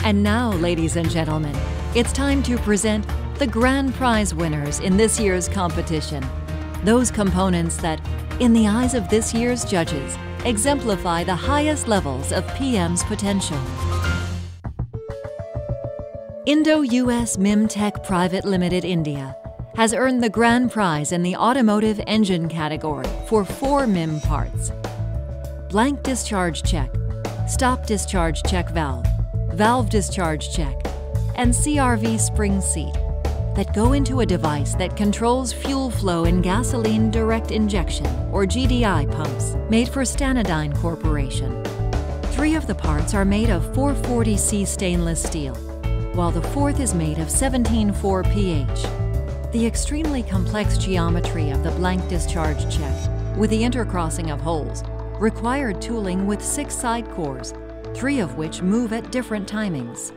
And now, ladies and gentlemen, it's time to present the grand prize winners in this year's competition. Those components that, in the eyes of this year's judges, exemplify the highest levels of PM's potential. Indo-US MIM Tech Private Limited India has earned the grand prize in the automotive engine category for 4 MIM parts: blank discharge check, stop discharge check valve, valve discharge check, and CRV spring seat that go into a device that controls fuel flow in gasoline direct injection or GDI pumps made for Stanadyne Corporation. 3 of the parts are made of 440C stainless steel, while the 4th is made of 17.4 pH. The extremely complex geometry of the blank discharge check, with the intercrossing of holes, required tooling with 6 side cores, 3 of which move at different timings.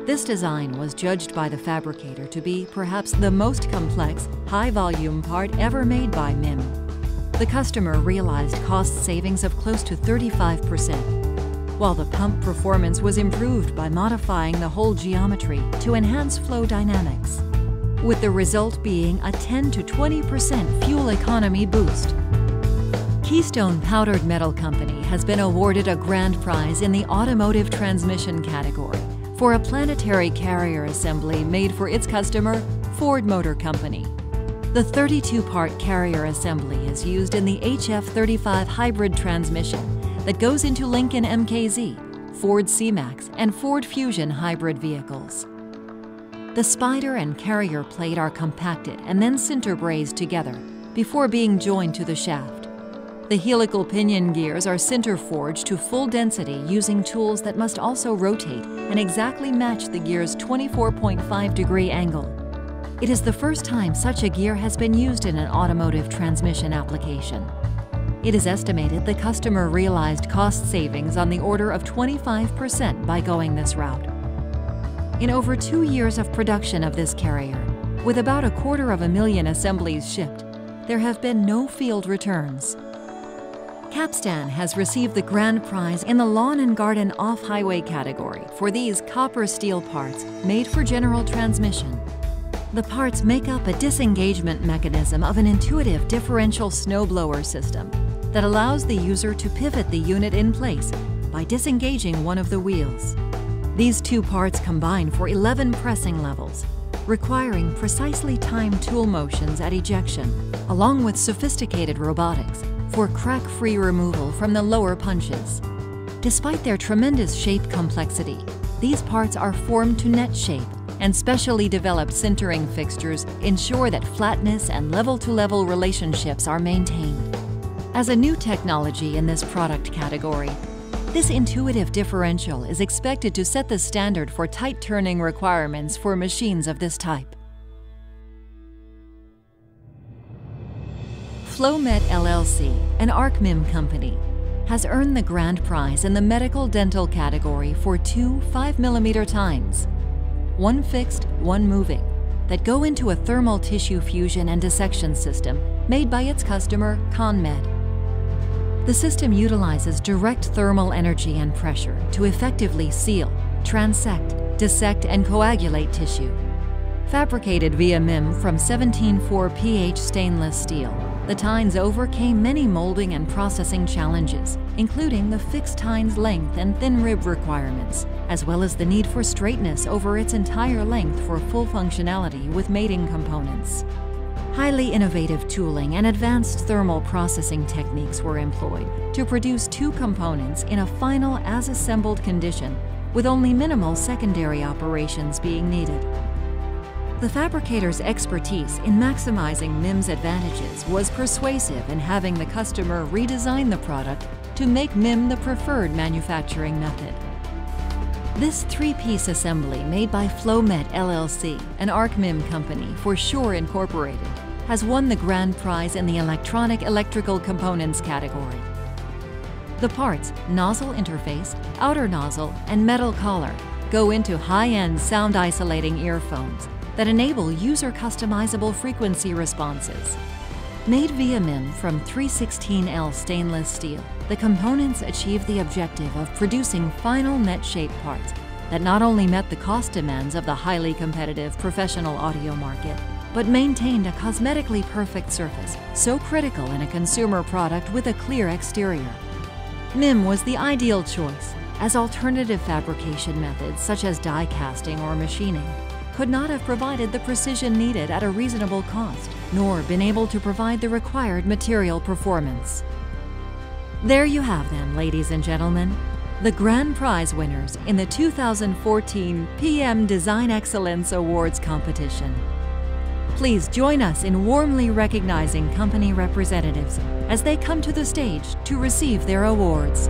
This design was judged by the fabricator to be perhaps the most complex, high-volume part ever made by MIM. The customer realized cost savings of close to 35%, while the pump performance was improved by modifying the hole geometry to enhance flow dynamics, with the result being a 10 to 20% fuel economy boost. Keystone Powdered Metal Company has been awarded a grand prize in the automotive transmission category for a planetary carrier assembly made for its customer, Ford Motor Company. The 32-part carrier assembly is used in the HF35 hybrid transmission that goes into Lincoln MKZ, Ford C-Max, and Ford Fusion hybrid vehicles. The spider and carrier plate are compacted and then sinter brazed together before being joined to the shaft. The helical pinion gears are sinter forged to full density using tools that must also rotate and exactly match the gear's 24.5-degree angle. It is the first time such a gear has been used in an automotive transmission application. It is estimated the customer realized cost savings on the order of 25% by going this route. In over 2 years of production of this carrier, with about 250,000 assemblies shipped, there have been no field returns. Capstan has received the grand prize in the lawn and garden off-highway category for these copper steel parts made for general transmission. The parts make up a disengagement mechanism of an intuitive differential snowblower system that allows the user to pivot the unit in place by disengaging one of the wheels. These 2 parts combine for 11 pressing levels, requiring precisely timed tool motions at ejection, along with sophisticated robotics for crack-free removal from the lower punches. Despite their tremendous shape complexity, these parts are formed to net shape, and specially developed sintering fixtures ensure that flatness and level-to-level relationships are maintained. As a new technology in this product category, this intuitive differential is expected to set the standard for tight turning requirements for machines of this type. FlowMet LLC, an ARC-MIM company, has earned the grand prize in the medical dental category for 2 5mm tines, 1 fixed, 1 moving, that go into a thermal tissue fusion and dissection system made by its customer, ConMed. The system utilizes direct thermal energy and pressure to effectively seal, transect, dissect, and coagulate tissue. Fabricated via MIM from 17.4 pH stainless steel, the tines overcame many molding and processing challenges, including the fixed tines length and thin rib requirements, as well as the need for straightness over its entire length for full functionality with mating components. Highly innovative tooling and advanced thermal processing techniques were employed to produce 2 components in a final as-assembled condition, with only minimal secondary operations being needed. The fabricator's expertise in maximizing MIM's advantages was persuasive in having the customer redesign the product to make MIM the preferred manufacturing method. This 3-piece assembly made by FlowMet LLC, an ARC-MIM company for Shure Incorporated, has won the grand prize in the electronic electrical components category. The parts, nozzle interface, outer nozzle, and metal collar, go into high-end sound-isolating earphones that enable user-customizable frequency responses. Made via MIM from 316L stainless steel, the components achieve the objective of producing final net-shape parts that not only met the cost demands of the highly competitive professional audio market, but maintained a cosmetically perfect surface so critical in a consumer product with a clear exterior. MIM was the ideal choice, as alternative fabrication methods such as die casting or machining could not have provided the precision needed at a reasonable cost, nor been able to provide the required material performance. There you have them, ladies and gentlemen, the grand prize winners in the 2014 PM Design Excellence Awards competition. Please join us in warmly recognizing company representatives as they come to the stage to receive their awards.